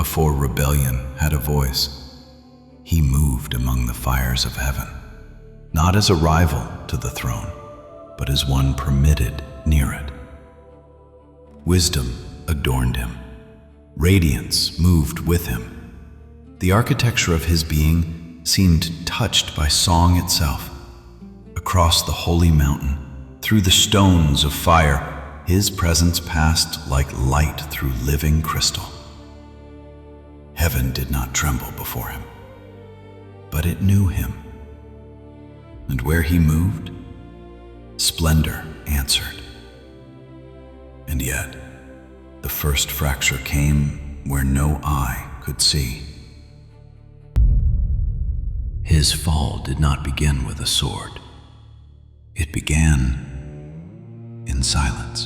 before rebellion had a voice, he moved among the fires of heaven, not as a rival to the throne, but as one permitted near it. Wisdom adorned him. Radiance moved with him. The architecture of his being seemed touched by song itself. Across the holy mountain, through the stones of fire, his presence passed like light through living crystal. Heaven did not tremble before him, but it knew him. And where he moved, splendor answered. And yet, the first fracture came where no eye could see. His fall did not begin with a sword. It began in silence.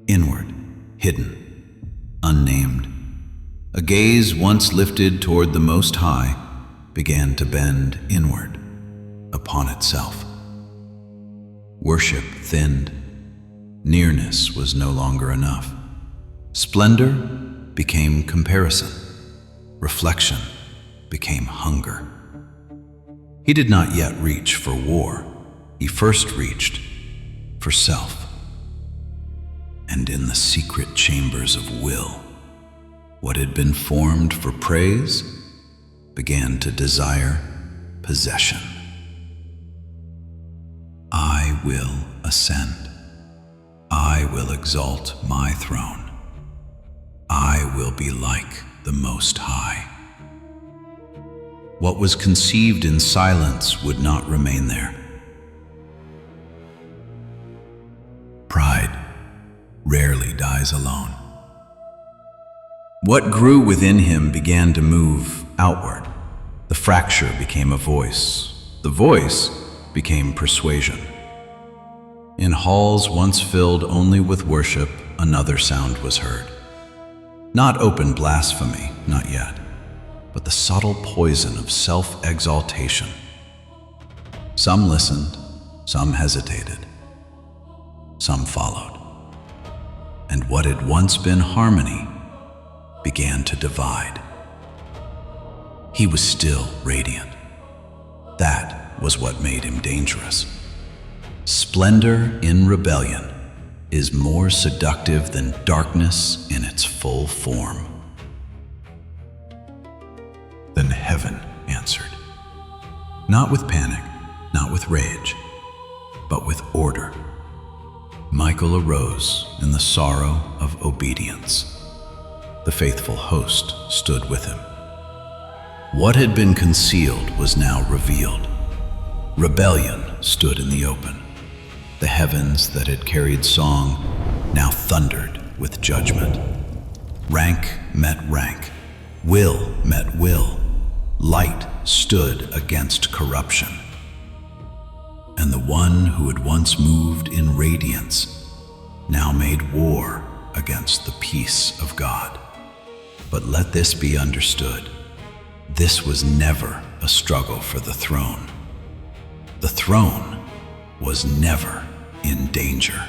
Inward, hidden, unnamed, a gaze once lifted toward the Most High began to bend inward upon itself. Worship thinned. Nearness was no longer enough. Splendor became comparison. Reflection became hunger. He did not yet reach for war. He first reached for self. And in the secret chambers of will, what had been formed for praise began to desire possession. I will ascend. I will exalt my throne. I will be like the Most High. What was conceived in silence would not remain there. Pride rarely dies alone. What grew within him began to move outward. The fracture became a voice. The voice became persuasion. In halls once filled only with worship, another sound was heard. Not open blasphemy, not yet, but the subtle poison of self-exaltation. Some listened, some hesitated, some followed. And what had once been harmony began to divide. He was still radiant. That was what made him dangerous. Splendor in rebellion is more seductive than darkness in its full form. Then heaven answered, not with panic, not with rage, but with order. Michael arose in the sorrow of obedience. The faithful host stood with him. What had been concealed was now revealed. Rebellion stood in the open. The heavens that had carried song now thundered with judgment. Rank met rank. Will met will. Light stood against corruption. And the one who had once moved in radiance now made war against the peace of God. But let this be understood. This was never a struggle for the throne. The throne was never in danger.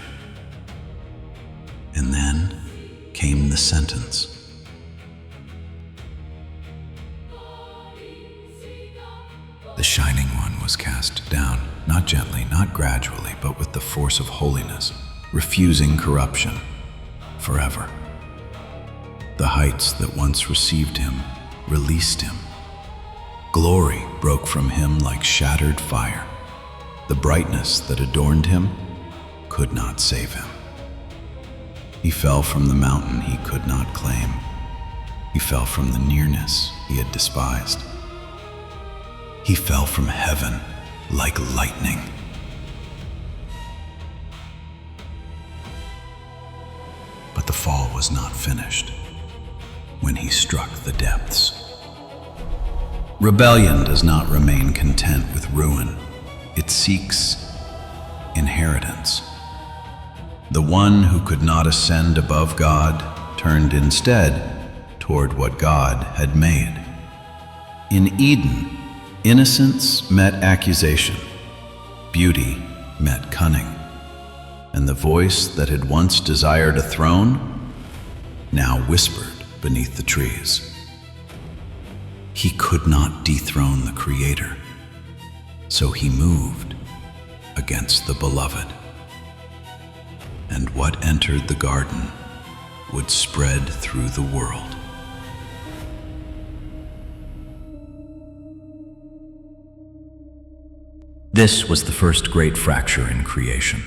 And then came the sentence. The Shining One was cast down, not gently, not gradually, but with the force of holiness, refusing corruption forever. The heights that once received him released him. Glory broke from him like shattered fire. The brightness that adorned him could not save him. He fell from the mountain he could not claim. He fell from the nearness he had despised. He fell from heaven like lightning. But the fall was not finished when he struck the depths. Rebellion does not remain content with ruin. It seeks inheritance. The one who could not ascend above God turned instead toward what God had made. In Eden, innocence met accusation, beauty met cunning, and the voice that had once desired a throne now whispered beneath the trees. He could not dethrone the Creator, so he moved against the Beloved. And what entered the garden would spread through the world. This was the first great fracture in creation.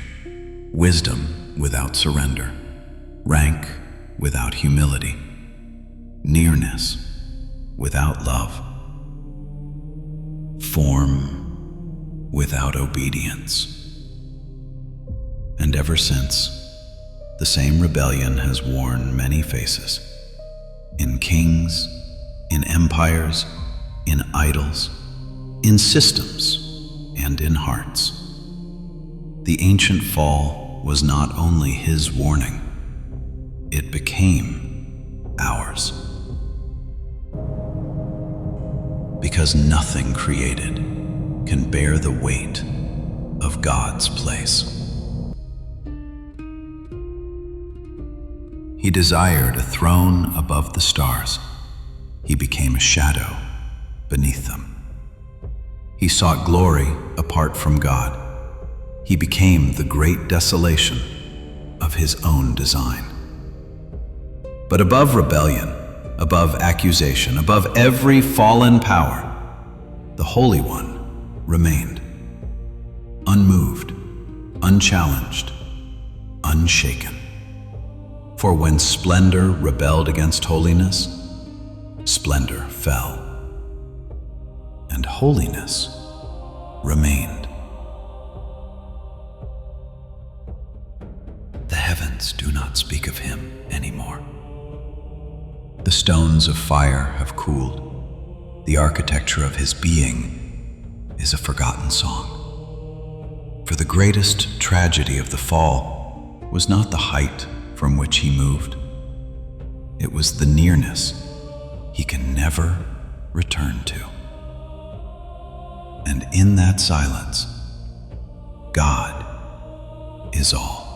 Wisdom without surrender, rank without humility, nearness without love, form without obedience. And ever since, the same rebellion has worn many faces, in kings, in empires, in idols, in systems, and in hearts. The ancient fall was not only his warning, it became ours. Because nothing created can bear the weight of God's place. He desired a throne above the stars. He became a shadow beneath them. He sought glory apart from God. He became the great desolation of his own design. But above rebellion, above accusation, above every fallen power, the Holy One remained, unmoved, unchallenged, unshaken. For when splendor rebelled against holiness, splendor fell, and holiness remained. The heavens do not speak of him anymore. The stones of fire have cooled. The architecture of his being is a forgotten song. For the greatest tragedy of the fall was not the height from which he moved. It was the nearness he can never return to. And in that silence, God is all.